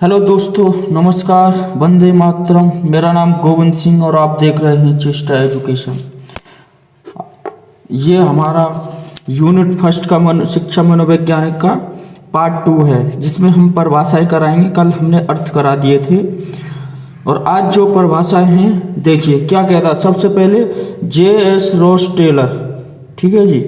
Hello दोस्तों, नमस्कार। वंदे मातरम। मेरा नाम गोविंद सिंह और आप देख रहे हैं चेष्टा एजुकेशन। ये हमारा यूनिट फर्स्ट का शिक्षा मनोवैज्ञानिक का पार्ट 2 है, जिसमें हम परिभाषाएं कराएंगे। कल हमने अर्थ करा दिए थे और आज जो परिभाषाएं हैं देखिए क्या कहता है। सबसे पहले जे.एस. रॉस टेलर, ठीक है जी।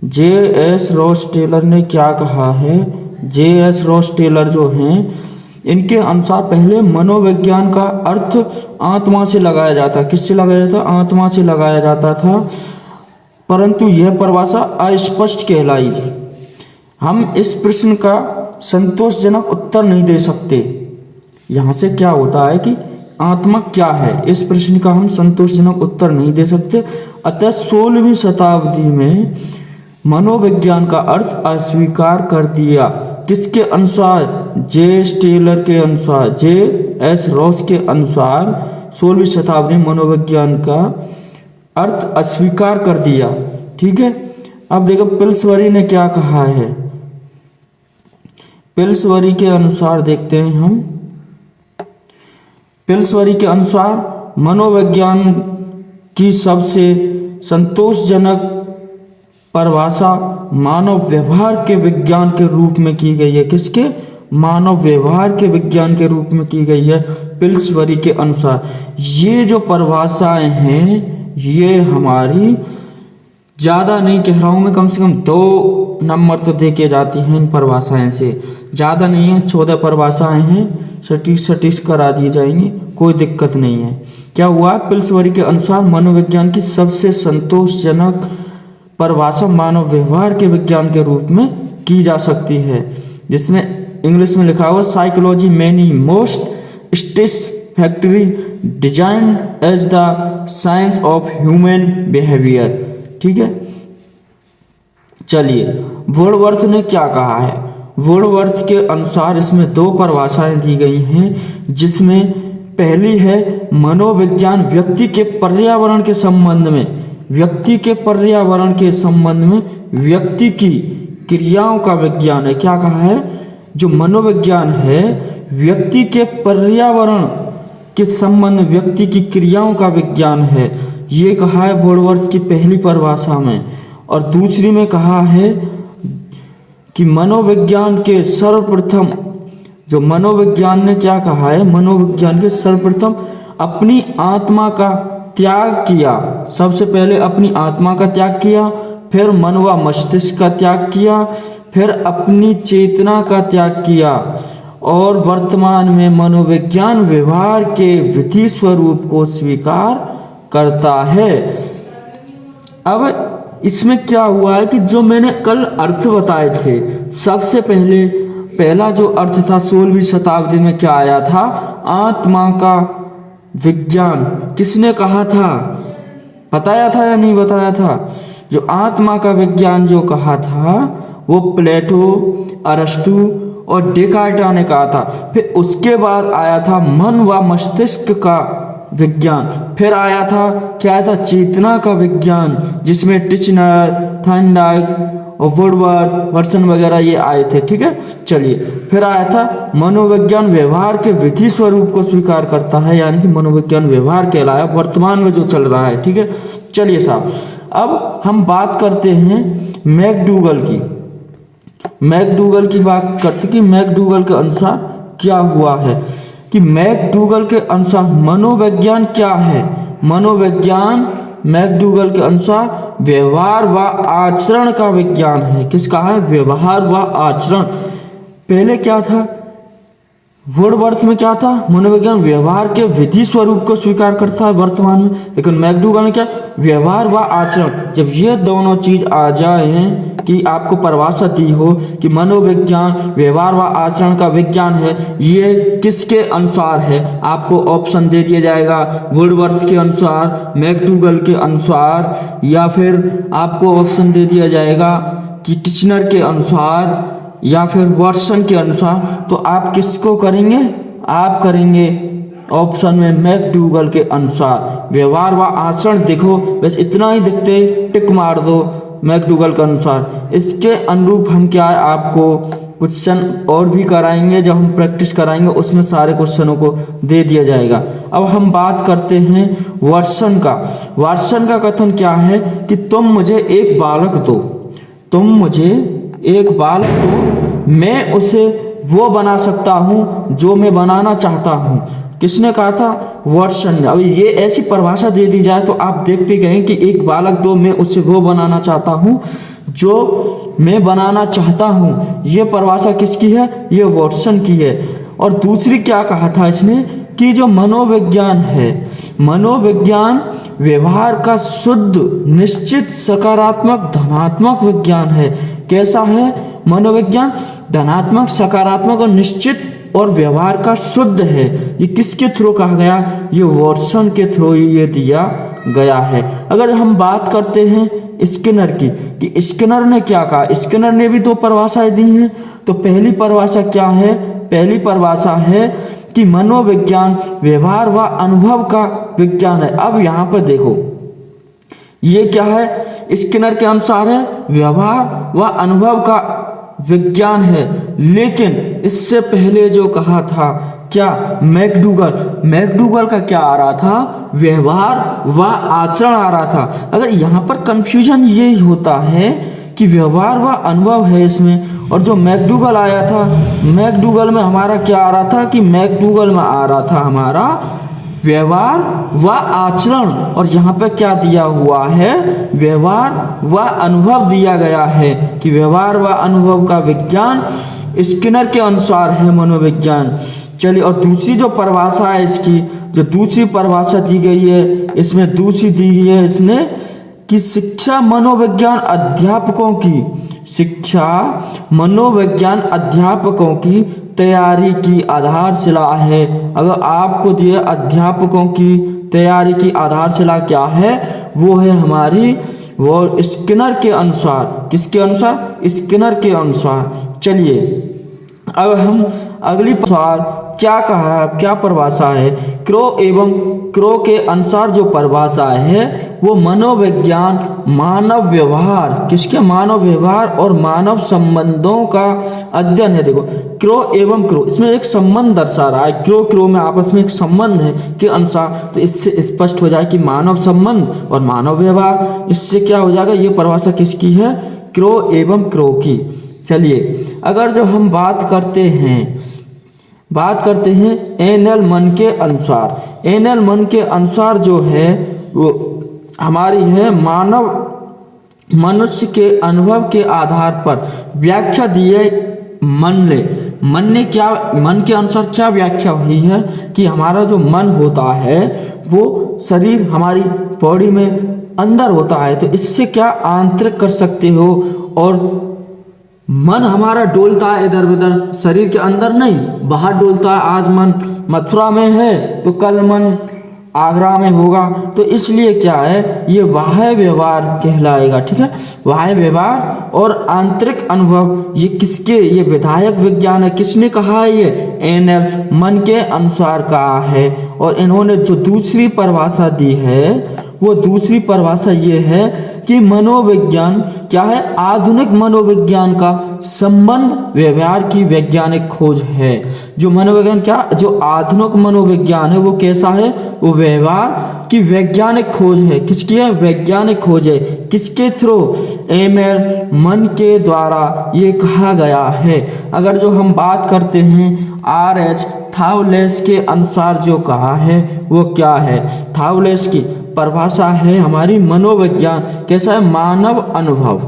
जे.एस. रॉस टेलर ने क्या कहा है? जे.एस. रॉस टेलर जो हैं, इनके अनुसार पहले मनोविज्ञान का अर्थ आत्मा से लगाया जाता। किससे लगाया जाता? आत्मा से लगाया जाता था, परंतु यह परिभाषा अस्पष्ट कहलाई। हम इस प्रश्न का संतोषजनक उत्तर नहीं दे सकते। यहाँ से क्या होता है कि आत्मा क्या है, इस प्रश्न का हम संतोषजनक उत्तर नहीं दे सकते। अतः 16वीं शताब्दी में मनोविज्ञान का अर्थ अस्वीकार कर दिया। किसके अनुसार? जे.एस. टेलर के अनुसार, जे.एस. रॉस के अनुसार 16वीं शताब्दी मनोविज्ञान का अर्थ अस्वीकार कर दिया। ठीक है। अब देखो पिल्सबरी ने क्या कहा है। पिल्सबरी के अनुसार देखते हैं हम। पिल्सबरी के अनुसार मनोविज्ञान की सबसे संतोषजनक परिभाषा मानव व्यवहार के विज्ञान के रूप में की गई है। किसके? मानव व्यवहार के विज्ञान के रूप में की गई है पिल्सबरी के अनुसार। ये जो परिभाषाएं हैं ये हमारी ज़्यादा नहीं कह रहा हूँ मैं, कम से कम 2 नंबर तो दे के जाती हैं इन परिभाषाएं से, ज़्यादा नहीं है। 14 परिभाषाएं हैं, सटीक करा दी जाएंगी, कोई दिक्कत नहीं है। क्या हुआ? पिल्सबरी के अनुसार मनोविज्ञान की सबसे संतोषजनक परिभाषा मानव व्यवहार के विज्ञान के रूप में की जा सकती है, जिसमें इंग्लिश में लिखा हुआ psychology many most satisfactory design as the science of human behaviour. ठीक है। चलिए, वुडवर्थ ने क्या कहा है? वुडवर्थ के अनुसार इसमें 2 परिभाषाएं दी गई हैं, जिसमें पहली है मनोविज्ञान व्यक्ति के पर्यावरण के संबंध में, व्यक्ति के पर्यावरण के संबंध में व्यक्ति की क्रियाओं का विज्ञान है। क्या कहा है? जो मनोविज्ञान है व्यक्ति के पर्यावरण के संबंध में व्यक्ति की क्रियाओं का विज्ञान है, ये कहा है वुडवर्थ की पहली परिभाषा में। और दूसरी में कहा है कि मनोविज्ञान के सर्वप्रथम, जो मनोविज्ञान ने क्या कहा है? मनोविज्ञान के सर्वप्रथम अपनी आत्मा का त्याग किया। सबसे पहले अपनी आत्मा का त्याग किया, फिर मन व मस्तिष्क का त्याग किया, फिर अपनी चेतना का त्याग किया, और वर्तमान में मनोविज्ञान व्यवहार के विधि स्वरूप को स्वीकार करता है। अब इसमें क्या हुआ है कि जो मैंने कल अर्थ बताए थे, सबसे पहला जो अर्थ था 16वीं शताब्दी में क्या आया था? आत्मा का विज्ञान। किसने कहा था? बताया था या नहीं बताया था? जो आत्मा का विज्ञान जो कहा था वो प्लेटो, अरस्तु और डेकार्टा ने कहा था। फिर उसके बाद आया था मन व मस्तिष्क का विज्ञान। फिर आया था क्या आया था? चेतना का विज्ञान, जिसमें टिचनर, थॉर्नडाइक और वुडवर्थ, वर्सन वगैरह ये आए थे। ठीक है। चलिए, फिर आया था मनोविज्ञान व्यवहार के विधि स्वरूप को स्वीकार करता है, यानी कि मनोविज्ञान व्यवहार कहलाया वर्तमान में जो चल रहा है। ठीक है। चलिए साहब, अब हम बात करते हैं मैकडूगल की। मैकडूगल की बात करते कि मैकडूगल के अनुसार क्या हुआ है कि मैकडूगल के अनुसार मनोविज्ञान क्या है? मनोविज्ञान मैकडूगल के अनुसार व्यवहार व आचरण का विज्ञान है। किसका है? व्यवहार व आचरण। पहले क्या था? वुडवर्थ में क्या था? मनोविज्ञान व्यवहार के विधि स्वरूप को स्वीकार करता है वर्तमान में, लेकिन मैकडूगल ने क्या? व्यवहार व आचरण। जब ये दोनों चीज आ जाए कि आपको परिभाषा दी हो कि मनोविज्ञान व्यवहार व आचरण का विज्ञान है, ये किसके अनुसार है? आपको ऑप्शन दे दिया जाएगा, वुडवर्थ के अनुसार, मैकडूगल के अनुसार, या फिर आपको ऑप्शन दे दिया जाएगा कि टिचनर के अनुसार या फिर वर्सन के अनुसार। तो आप किसको करेंगे? आप करेंगे ऑप्शन में मैकडूगल के अनुसार। व्यवहार व आचरण देखो, बस इतना ही दिखते टिक मार दो मैकडूगल के अनुसार। इसके अनुरूप हम क्या है आपको क्वेश्चन और भी कराएंगे, जब हम प्रैक्टिस कराएंगे उसमें सारे क्वेश्चनों को दे दिया जाएगा। अब हम बात करते हैं वाटसन का। वाटसन का कथन क्या है कि तुम मुझे एक बालक दो, तुम मुझे एक बालक दो, मैं उसे वो बना सकता हूँ जो मैं बनाना चाहता हूँ। किसने कहा था? वाटसन ने। अब ये ऐसी परिभाषा दे दी जाए तो आप देखते कहें कि एक बालक दो, मैं उसे वो बनाना चाहता हूँ जो मैं बनाना चाहता हूँ। ये परिभाषा किसकी है? ये वाटसन की है। और दूसरी क्या कहा था इसने कि जो मनोविज्ञान है, मनोविज्ञान व्यवहार का शुद्ध, निश्चित, सकारात्मक, धनात्मक विज्ञान है। कैसा है मनोविज्ञान? धनात्मक, सकारात्मक और निश्चित और व्यवहार का शुद्ध है। ये किसके थ्रू कहा गया? ये वाटसन के थ्रू ये दिया गया है। अगर हम बात करते हैं स्किनर की कि स्किनर ने क्या कहा, स्किनर ने भी दो परिभाषाएं दी हैं। तो पहली परिभाषा क्या है? पहली परिभाषा है कि मनोविज्ञान व्यवहार व अनुभव का विज्ञान है। अब यहाँ पर देखो ये क्या है? स्किनर के अनुसार है व्यवहार व अनुभव का विज्ञान है। लेकिन इससे पहले जो कहा था क्या? मैकडूगल का क्या आ रहा था? व्यवहार व आचरण आ रहा था। अगर यहाँ पर कंफ्यूजन ये होता है कि व्यवहार व अनुभव है इसमें, और जो मैकडूगल आया था, मैकडूगल में हमारा क्या आ रहा था कि मैकडूगल में आ रहा था हमारा व्यवहार व आचरण, और यहाँ पे क्या दिया हुआ है? व्यवहार व अनुभव दिया गया है कि व्यवहार व अनुभव का विज्ञान स्किनर के अनुसार है मनोविज्ञान। चलिए, और दूसरी जो परिभाषा है इसकी, जो दूसरी परिभाषा दी गई है इसमें, दूसरी दी गई है इसने कि शिक्षा मनोविज्ञान अध्यापकों की, शिक्षा मनोविज्ञान अध्यापकों की तैयारी की आधारशिला है। अगर आपको दिए अध्यापकों की तैयारी की आधारशिला क्या है? वो है हमारी, वो स्किनर के अनुसार। किसके अनुसार? स्किनर के अनुसार। चलिए, अब हम अगली सवाल क्या कहा है, क्या परिभाषा है? क्रो के अनुसार जो परिभाषा है वो मनोविज्ञान मानव व्यवहार, किसके? मानव व्यवहार और मानव संबंधों का अध्ययन है। देखो क्रो इसमें एक संबंध दर्शा रहा है, क्रो में आपस में एक संबंध है के अनुसार, तो इससे स्पष्ट हो जाए कि मानव संबंध और मानव व्यवहार। इससे क्या हो जाएगा? ये परिभाषा किसकी है? क्रो की। चलिए, अगर जो हम बात करते हैं एनएल मन के अनुसार, एनएल मन के अनुसार जो है वो हमारी है मनुष्य के अनुभव के आधार पर व्याख्या दी है मन के अनुसार क्या व्याख्या हुई है कि हमारा जो मन होता है वो शरीर हमारी बॉडी में अंदर होता है। तो इससे क्या आंतरिक कर सकते हो? और मन हमारा डोलता है इधर उधर, शरीर के अंदर नहीं, बाहर डोलता है। आज मन मथुरा में है तो कल मन आगरा में होगा। तो इसलिए क्या है, ये बाह्य व्यवहार कहलाएगा। ठीक है, बाह्य व्यवहार और आंतरिक अनुभव ये किसके? ये विधायक विज्ञान है। किसने कहा है? ये एनएल मन के अनुसार कहा है। और इन्होंने जो दूसरी परिभाषा दी है वो दूसरी परिभाषा ये है कि मनोविज्ञान क्या है? आधुनिक मनोविज्ञान का संबंध व्यवहार की वैज्ञानिक खोज है। जो मनोविज्ञान क्या, जो आधुनिक मनोविज्ञान है वो कैसा है? वो व्यवहार की वैज्ञानिक खोज है। किसकी है? वैज्ञानिक खोज है। किसके थ्रू? एनएल मन के द्वारा ये कहा गया है। अगर जो हम बात करते हैं आर.एच. थाउलेस के अनुसार जो कहा है वो क्या है? थाउलेस की परिभाषा है हमारी मनोविज्ञान कैसा है? मानव अनुभव।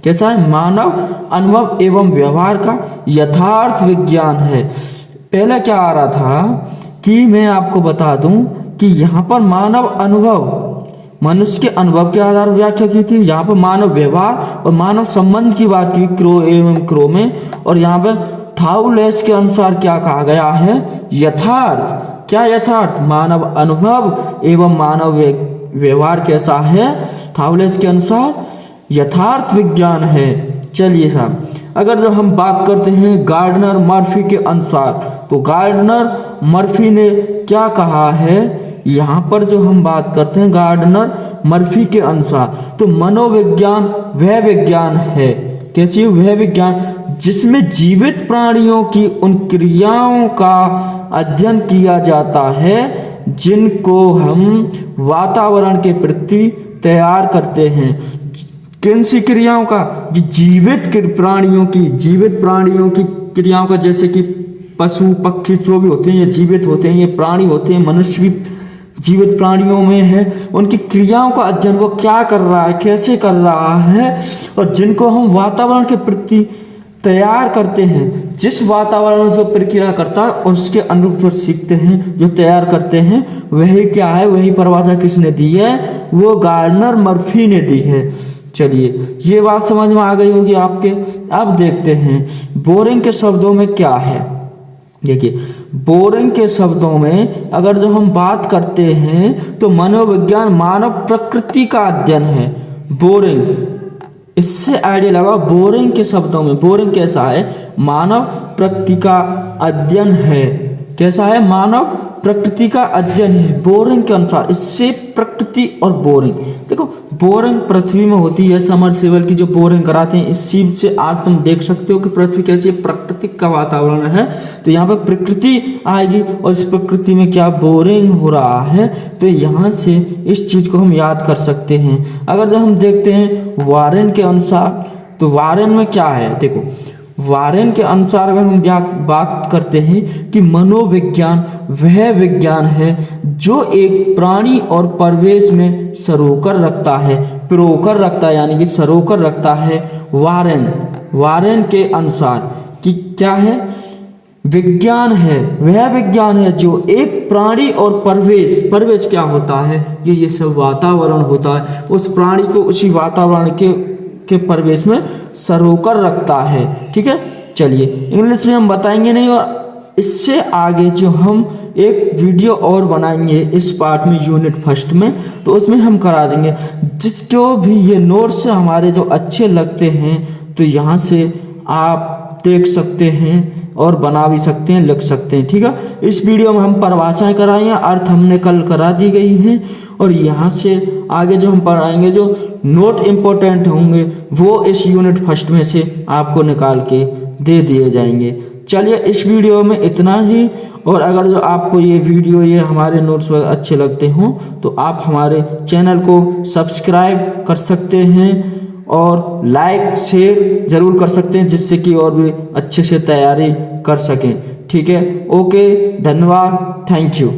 कैसा है? मानव अनुभव एवं व्यवहार का यथार्थ विज्ञान है। पहले क्या आ रहा था कि मैं आपको बता दूं कि यहाँ पर मानव अनुभव, मनुष्य के अनुभव के आधार पर व्याख्या की थी। यहाँ पर मानव व्यवहार और मानव संबंध की बात की क्रो में, और यहाँ पे थाउलेस के अनुसार क्या कहा गया है? यथार्थ। क्या यथार्थ? मानव अनुभव एवं मानव व्यवहार कैसा है? थाउलेस के अनुसार यथार्थ विज्ञान है। चलिए साहब, अगर जो हम बात करते हैं गार्डनर मर्फी के अनुसार, तो गार्डनर मर्फी ने क्या कहा है? यहाँ पर जो हम बात करते हैं गार्डनर मर्फी के अनुसार, तो मनोविज्ञान वह विज्ञान है। कैसी? वह विज्ञान जिसमें जीवित प्राणियों की उन क्रियाओं का अध्ययन किया जाता है जिनको हम वातावरण के प्रति तैयार करते हैं। किन सी क्रियाओं का? जीवित प्राणियों की क्रियाओं का, जैसे कि पशु पक्षी जो भी होते हैं ये जीवित होते हैं, ये प्राणी होते हैं, मनुष्य भी जीवित प्राणियों में है। उनकी क्रियाओं का अध्ययन, वो क्या कर रहा है, कैसे कर रहा है, और जिनको हम वातावरण के प्रति तैयार करते हैं। जिस वातावरण में जो प्रक्रिया करता है उसके अनुरूप जो सीखते हैं, जो तैयार करते हैं, वही क्या है, वही परिभाषा किसने दी है? वो गार्डनर मर्फी ने दी है। चलिए, ये बात समझ में आ गई होगी आपके। अब देखते हैं बोरिंग के शब्दों में क्या है। देखिए, बोरिंग के शब्दों में अगर जो हम बात करते हैं तो मनोविज्ञान मानव प्रकृति का अध्ययन है। बोरिंग, इससे आइडिया लगा। बोरिंग के शब्दों में, बोरिंग कैसा है? मानव प्रकृति का अध्ययन है। कैसा है? मानव प्रकृति का अध्ययन है बोरिंग के अनुसार। इससे प्रकृति और बोरिंग, देखो बोरिंग पृथ्वी में होती है, समरसेबल की जो बोरिंग कराते हैं, इस चीज से आज तुम देख सकते हो कि पृथ्वी कैसी प्राकृतिक का वातावरण है। तो यहाँ पर प्रकृति आएगी और इस प्रकृति में क्या बोरिंग हो रहा है, तो यहाँ से इस चीज को हम याद कर सकते हैं। अगर जब हम देखते हैं वारेन के अनुसार, तो वारेन में क्या है? देखो, वारेन के अनुसार अगर हम बात करते हैं कि मनोविज्ञान वह विज्ञान है जो एक प्राणी और परिवेश में सरोकर रखता है, पिरोकर रखता है, यानी कि सरोकर रखता है। वारेन के अनुसार कि क्या है? विज्ञान है, वह विज्ञान है जो एक प्राणी और परिवेश क्या होता है? ये सब वातावरण होता है। उस प्राणी को उसी वातावरण के परिवेश में सरोकर रखता है। ठीक है, चलिए इंग्लिश में हम बताएंगे नहीं, और इससे आगे जो हम एक वीडियो और बनाएंगे इस पार्ट में, यूनिट फर्स्ट में, तो उसमें हम करा देंगे। जिसको भी ये नोट्स हमारे जो अच्छे लगते हैं तो यहाँ से आप देख सकते हैं और बना भी सकते हैं, लिख सकते हैं। ठीक है, इस वीडियो में हम परिभाषाएं कराई हैं, अर्थ हमने कल करा दी गई हैं, और यहाँ से आगे जो हम पढ़ाएंगे, जो नोट इम्पोर्टेंट होंगे, वो इस यूनिट फर्स्ट में से आपको निकाल के दे दिए जाएंगे। चलिए, इस वीडियो में इतना ही। और अगर जो आपको ये वीडियो, ये हमारे नोट्स अच्छे लगते हों तो आप हमारे चैनल को सब्सक्राइब कर सकते हैं और लाइक शेयर जरूर कर सकते हैं, जिससे कि और भी अच्छे से तैयारी कर सकें। ठीक है, ओके, धन्यवाद, थैंक यू।